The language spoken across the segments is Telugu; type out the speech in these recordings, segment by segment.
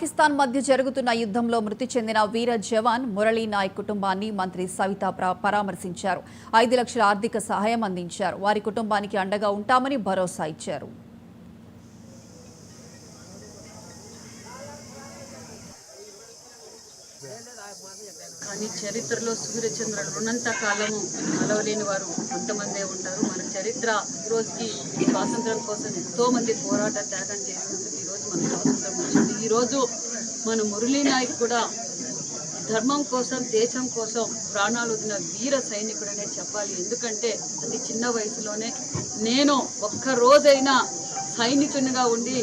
పాకిస్తాన్ మధ్య జరుగుతున్న యుద్ధంలో మృతి చెందిన వీర జవాన్ మురళీ నాయక్ కుటుంబాన్ని మంత్రి సవిత పరామర్శించారు. 5 లక్షల ఆర్థిక సహాయం అందించారు. వారి కుటుంబానికి అండగా ఉంటామని భరోసా ఇచ్చారు. కానీ చరిత్రలో సూర్యచంద్రులు ఉన్నంత కాలము కలవలేని వారు కొంతమందే ఉంటారు. మన చరిత్ర ఈరోజుకి స్వాతంత్రం కోసం ఎంతో మంది పోరాట త్యాగం చేసినందుకు ఈరోజు మన స్వాతంత్రం వచ్చింది. ఈరోజు మన మురళీ నాయక్ కూడా ధర్మం కోసం దేశం కోసం ప్రాణాలు వదిలిన వీర సైనికుడనే చెప్పాలి. ఎందుకంటే అది చిన్న వయసులోనే నేను ఒక్క రోజైనా సైనికునిగా ఉండి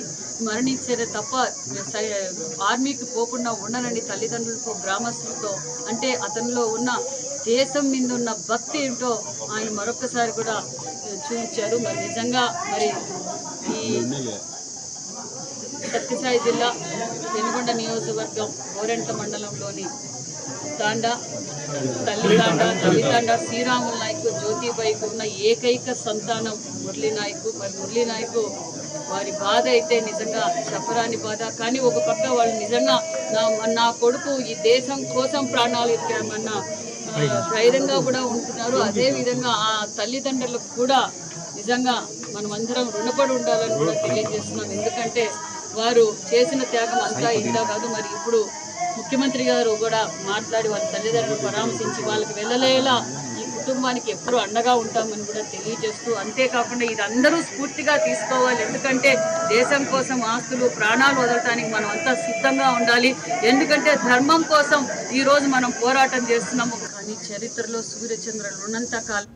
మరణించేదే తప్ప ఆర్మీకి పోకుండా ఉండనని తల్లిదండ్రులతో గ్రామస్తులతో అంటే అతనిలో ఉన్న దేశం మీద ఉన్న భక్తి ఏంటో ఆయన మరొకసారి కూడా చూపించారు. మరి నిజంగా మరి ఈ సత్యసాయి జిల్లా పెనుగొండ నియోజకవర్గం గోరెంట్ల మండలంలోని తాండా తల్లిదండ శ్రీరాముల నాయక్ జ్యోతిబాయికి ఉన్న ఏకైక సంతానం మురళీ నాయక్. మరి మురళీ నాయక్ వారి బాధ అయితే నిజంగా చెప్పరాని బాధ. కానీ ఒక పక్క వాళ్ళు నిజంగా నా కొడుకు ఈ దేశం కోసం ప్రాణాలు ఇచ్చామన్న ధైర్యంగా కూడా ఉంటున్నారు. అదేవిధంగా ఆ తల్లిదండ్రులకు కూడా నిజంగా మనమందరం రుణపడి ఉండాలని కూడా తెలియజేస్తున్నాం. ఎందుకంటే వారు చేసిన త్యాగం అంతా ఇంత కాదు. మరి ఇప్పుడు ముఖ్యమంత్రి గారు కూడా మాట్లాడి వాళ్ళ తల్లిదండ్రులు పరామర్శించి వాళ్ళకి వెళ్ళలేలా ఈ కుటుంబానికి ఎప్పుడూ అండగా ఉంటామని కూడా తెలియజేస్తూ, అంతేకాకుండా ఇది అందరూ స్ఫూర్తిగా తీసుకోవాలి. ఎందుకంటే దేశం కోసం ఆస్తులు ప్రాణాలు వదలటానికి మనం అంతా సిద్ధంగా ఉండాలి. ఎందుకంటే ధర్మం కోసం ఈరోజు మనం పోరాటం చేస్తున్నాము. కానీ చరిత్రలో సూర్యచంద్రులు ఉన్నంత కాలం